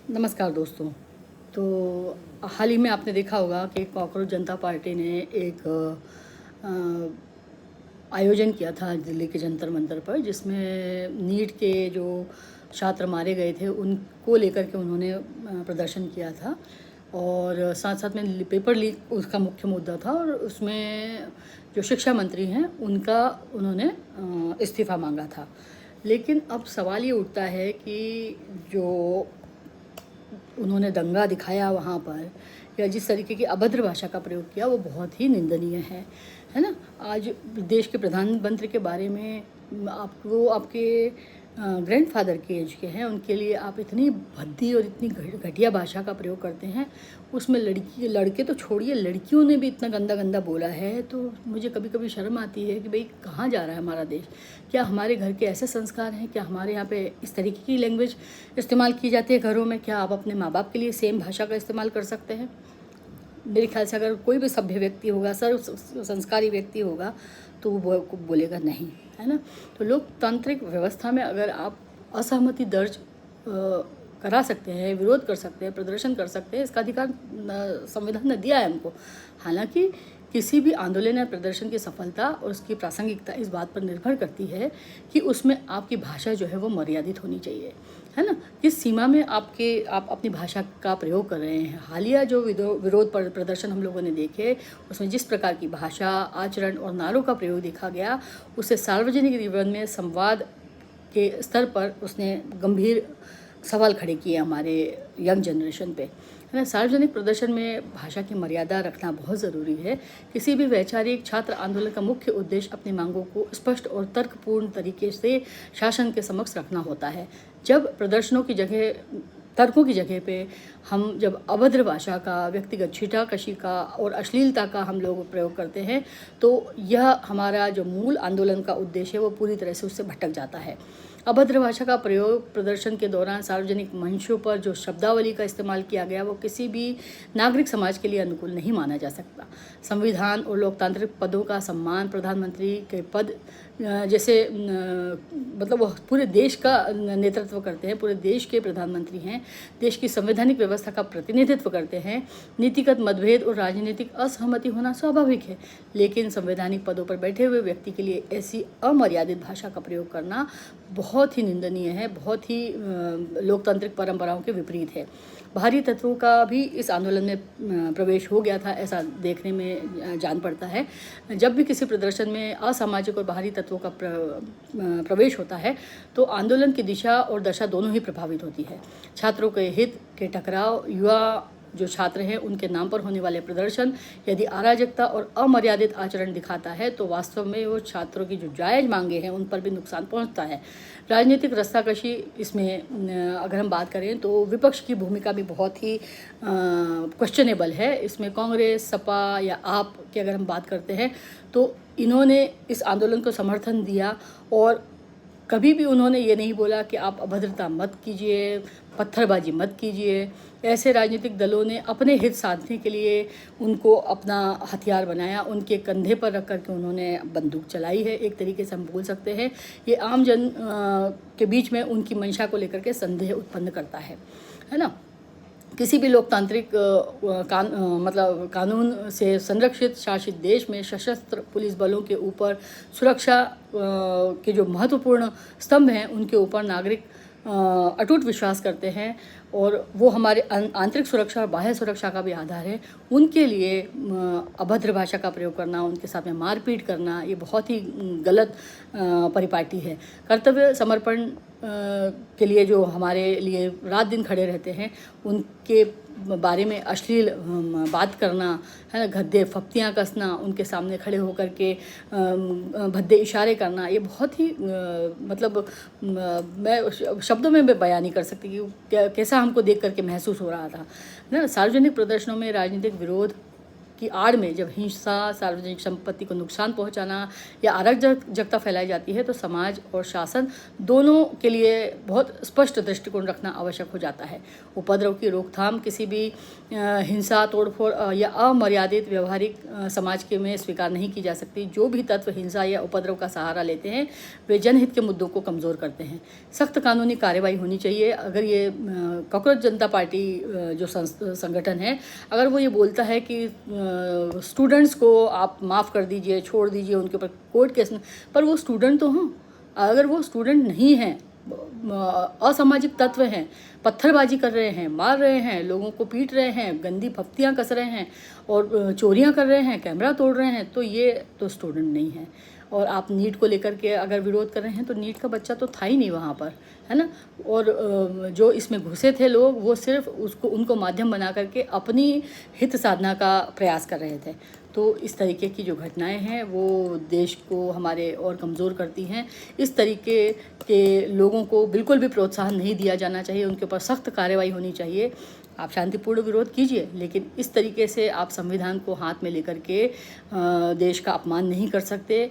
नमस्कार दोस्तों। तो हाल ही में आपने देखा होगा कि कॉकरोच जनता पार्टी ने एक आयोजन किया था दिल्ली के जंतर मंतर पर, जिसमें नीट के जो छात्र मारे गए थे उनको लेकर के उन्होंने प्रदर्शन किया था। और साथ साथ में पेपर लीक उसका मुख्य मुद्दा था, और उसमें जो शिक्षा मंत्री हैं उनका उन्होंने इस्तीफ़ा मांगा था। लेकिन अब सवाल ये उठता है कि जो उन्होंने दंगा दिखाया वहाँ पर, या जिस तरीके की अभद्र भाषा का प्रयोग किया, वो बहुत ही निंदनीय है ना। आज देश के प्रधानमंत्री के बारे में वो आपके ग्रैंडफादर के एज के हैं, उनके लिए आप इतनी भद्दी और इतनी घटिया भाषा का प्रयोग करते हैं। उसमें लड़के तो छोड़िए, लड़कियों ने भी इतना गंदा गंदा बोला है। तो मुझे कभी कभी शर्म आती है कि भाई कहाँ जा रहा है हमारा देश। क्या हमारे घर के ऐसे संस्कार हैं? क्या हमारे यहाँ पे इस तरीके की लैंग्वेज इस्तेमाल की जाती है घरों में? क्या आप अपने माँ बाप के लिए सेम भाषा का इस्तेमाल कर सकते हैं? मेरे ख्याल से अगर कोई भी सभ्य व्यक्ति होगा, सर्व संस्कारी व्यक्ति होगा, तो वो बोलेगा नहीं, है ना। तो लोकतांत्रिक व्यवस्था में अगर आप असहमति दर्ज करा सकते हैं, विरोध कर सकते हैं, प्रदर्शन कर सकते हैं, इसका अधिकार संविधान ने दिया है हमको। हालांकि किसी भी आंदोलन या प्रदर्शन की सफलता और उसकी प्रासंगिकता इस बात पर निर्भर करती है कि उसमें आपकी भाषा जो है वो मर्यादित होनी चाहिए, है ना। किस सीमा में आप अपनी भाषा का प्रयोग कर रहे हैं। हालिया जो विरोध प्रदर्शन हम लोगों ने देखे, उसमें जिस प्रकार की भाषा, आचरण और नारों का प्रयोग देखा गया, उससे सार्वजनिक जीवन में संवाद के स्तर पर उसने गंभीर सवाल खड़े किए हमारे यंग जनरेशन पे, है ना। सार्वजनिक प्रदर्शन में भाषा की मर्यादा रखना बहुत ज़रूरी है। किसी भी वैचारिक छात्र आंदोलन का मुख्य उद्देश्य अपनी मांगों को स्पष्ट और तर्कपूर्ण तरीके से शासन के समक्ष रखना होता है। जब प्रदर्शनों की जगह, तर्कों की जगह पे हम जब अभद्र भाषा का, व्यक्तिगत छीटाकशी का और अश्लीलता का हम लोग प्रयोग करते हैं, तो यह हमारा जो मूल आंदोलन का उद्देश्य है वो पूरी तरह से उससे भटक जाता है। अभद्र भाषा का प्रयोग प्रदर्शन के दौरान सार्वजनिक मंचों पर जो शब्दावली का इस्तेमाल किया गया, वो किसी भी नागरिक समाज के लिए अनुकूल नहीं माना जा सकता। संविधान और लोकतांत्रिक पदों का सम्मान, प्रधानमंत्री के पद जैसे मतलब वो पूरे देश का नेतृत्व करते हैं, पूरे देश के प्रधानमंत्री हैं, देश की संवैधानिक व्यवस्था का प्रतिनिधित्व करते हैं। नीतिगत मतभेद और राजनीतिक असहमति होना स्वाभाविक है, लेकिन संवैधानिक पदों पर बैठे हुए व्यक्ति के लिए ऐसी अमर्यादित भाषा का प्रयोग करना बहुत ही निंदनीय है, बहुत ही लोकतांत्रिक परंपराओं के विपरीत है। बाहरी तत्वों का भी इस आंदोलन में प्रवेश हो गया था, ऐसा देखने में जान पड़ता है। जब भी किसी प्रदर्शन में असामाजिक और बाहरी तत्वों का प्रवेश होता है, तो आंदोलन की दिशा और दशा दोनों ही प्रभावित होती है। छात्रों के हित के टकराव, युवा जो छात्र हैं उनके नाम पर होने वाले प्रदर्शन यदि अराजकता और अमर्यादित आचरण दिखाता है, तो वास्तव में वो छात्रों की जो जायज़ मांगे हैं उन पर भी नुकसान पहुंचता है। राजनीतिक रस्साकशी, इसमें अगर हम बात करें तो विपक्ष की भूमिका भी बहुत ही क्वेश्चनेबल है। इसमें कांग्रेस, सपा या आप की अगर हम बात करते हैं, तो इन्होंने इस आंदोलन को समर्थन दिया, और कभी भी उन्होंने ये नहीं बोला कि आप अभद्रता मत कीजिए, पत्थरबाजी मत कीजिए। ऐसे राजनीतिक दलों ने अपने हित साधने के लिए उनको अपना हथियार बनाया, उनके कंधे पर रख कर के उन्होंने बंदूक चलाई है, एक तरीके से हम बोल सकते हैं। ये आम जन के बीच में उनकी मंशा को लेकर के संदेह उत्पन्न करता है ना। किसी भी लोकतांत्रिक मतलब कानून से संरक्षित शासित देश में सशस्त्र पुलिस बलों के ऊपर सुरक्षा के जो महत्वपूर्ण स्तंभ हैं, उनके ऊपर नागरिक अटूट विश्वास करते हैं, और वो हमारे आंतरिक सुरक्षा और बाह्य सुरक्षा का भी आधार है। उनके लिए अभद्र भाषा का प्रयोग करना, उनके साथ में मारपीट करना, ये बहुत ही गलत परिपाटी है। कर्तव्य समर्पण के लिए जो हमारे लिए रात दिन खड़े रहते हैं, उनके बारे में अश्लील बात करना, है ना, गद्दे फप्तियाँ कसना, उनके सामने खड़े होकर के भद्दे इशारे करना, ये बहुत ही मतलब मैं शब्दों में बयान नहीं कर सकती कि कैसा हमको देख करके महसूस हो रहा था ना। सार्वजनिक प्रदर्शनों में राजनीतिक विरोध की आड़ में जब हिंसा, सार्वजनिक संपत्ति को नुकसान पहुंचाना या अराजकता फैलाई जाती है तो समाज और शासन दोनों के लिए बहुत स्पष्ट दृष्टिकोण रखना आवश्यक हो जाता है। उपद्रव की रोकथाम किसी भी हिंसा, तोड़फोड़ या अमर्यादित व्यवहारिक समाज के में स्वीकार नहीं की जा सकती। जो भी तत्व हिंसा या उपद्रव का सहारा लेते हैं वे जनहित के मुद्दों को कमज़ोर करते हैं। सख्त कानूनी कार्रवाई होनी चाहिए। अगर ये कॉकरोच जनता पार्टी जो संगठन है, अगर वो ये बोलता है कि स्टूडेंट्स को आप माफ़ कर दीजिए, छोड़ दीजिए, उनके ऊपर कोर्ट केस, पर वो स्टूडेंट तो हों। अगर वो स्टूडेंट नहीं हैं, असामाजिक तत्व हैं, पत्थरबाजी कर रहे हैं, मार रहे हैं, लोगों को पीट रहे हैं, गंदी फप्तियाँ कस रहे हैं और चोरियाँ कर रहे हैं, कैमरा तोड़ रहे हैं, तो ये तो स्टूडेंट नहीं है। और आप नीट को लेकर के अगर विरोध कर रहे हैं तो नीट का बच्चा तो था ही नहीं वहाँ पर, है ना। और जो इसमें घुसे थे लोग, वो सिर्फ उनको माध्यम बना करके अपनी हित साधना का प्रयास कर रहे थे। तो इस तरीके की जो घटनाएं हैं वो देश को हमारे और कमज़ोर करती हैं। इस तरीके के लोगों को बिल्कुल भी प्रोत्साहन नहीं दिया जाना चाहिए, उनके ऊपर सख्त कार्रवाई होनी चाहिए। आप शांतिपूर्ण विरोध कीजिए, लेकिन इस तरीके से आप संविधान को हाथ में लेकर के देश का अपमान नहीं कर सकते।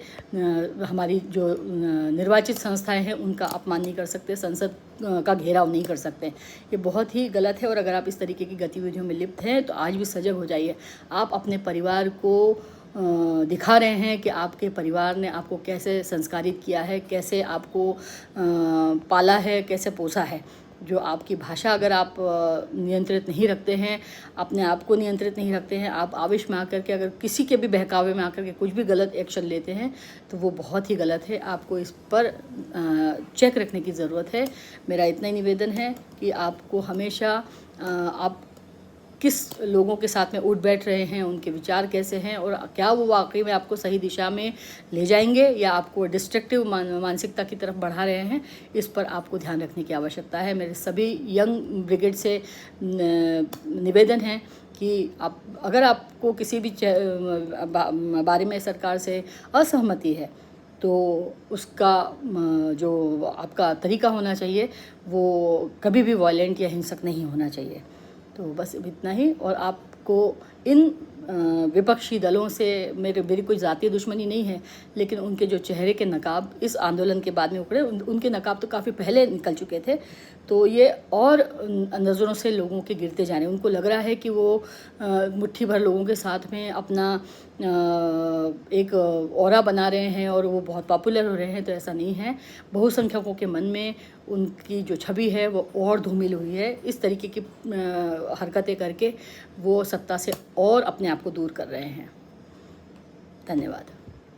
हमारी जो निर्वाचित संस्थाएं हैं उनका अपमान नहीं कर सकते, संसद का घेराव नहीं कर सकते। ये बहुत ही गलत है। और अगर आप इस तरीके की गतिविधियों में लिप्त हैं तो आज भी सजग हो जाइए। आप अपने परिवार को दिखा रहे हैं कि आपके परिवार ने आपको कैसे संस्कारित किया है, कैसे आपको पाला है, कैसे पोसा है। जो आपकी भाषा अगर आप नियंत्रित नहीं रखते हैं, अपने आप को नियंत्रित नहीं रखते हैं, आप आवेश में आकर के अगर किसी के भी बहकावे में आकर के कुछ भी गलत एक्शन लेते हैं तो वो बहुत ही गलत है। आपको इस पर चेक रखने की ज़रूरत है। मेरा इतना ही निवेदन है कि आपको हमेशा आप किस लोगों के साथ में उठ बैठ रहे हैं, उनके विचार कैसे हैं और क्या वो वाकई में आपको सही दिशा में ले जाएंगे या आपको डिस्ट्रक्टिव मानसिकता की तरफ बढ़ा रहे हैं, इस पर आपको ध्यान रखने की आवश्यकता है। मेरे सभी यंग ब्रिगेड से निवेदन है कि आप अगर आपको किसी भी बारे में सरकार से असहमति है तो उसका जो आपका तरीका होना चाहिए वो कभी भी वॉयलेंट या हिंसक नहीं होना चाहिए। तो बस इतना ही। और आपको इन विपक्षी दलों से मेरी कोई ज़ाती दुश्मनी नहीं है, लेकिन उनके जो चेहरे के नकाब इस आंदोलन के बाद में उखड़े, उनके नकाब तो काफ़ी पहले निकल चुके थे, तो ये और नज़रों से लोगों के गिरते जा रहे हैं। उनको लग रहा है कि वो मुट्ठी भर लोगों के साथ में अपना एक ऑरा बना रहे हैं और वो बहुत पॉपुलर हो रहे हैं, तो ऐसा नहीं है। बहुसंख्यकों के मन में उनकी जो छवि है वो और धूमिल हुई है। इस तरीके की हरकतें करके वो सत्ता से और अपने आप को दूर कर रहे हैं। धन्यवाद।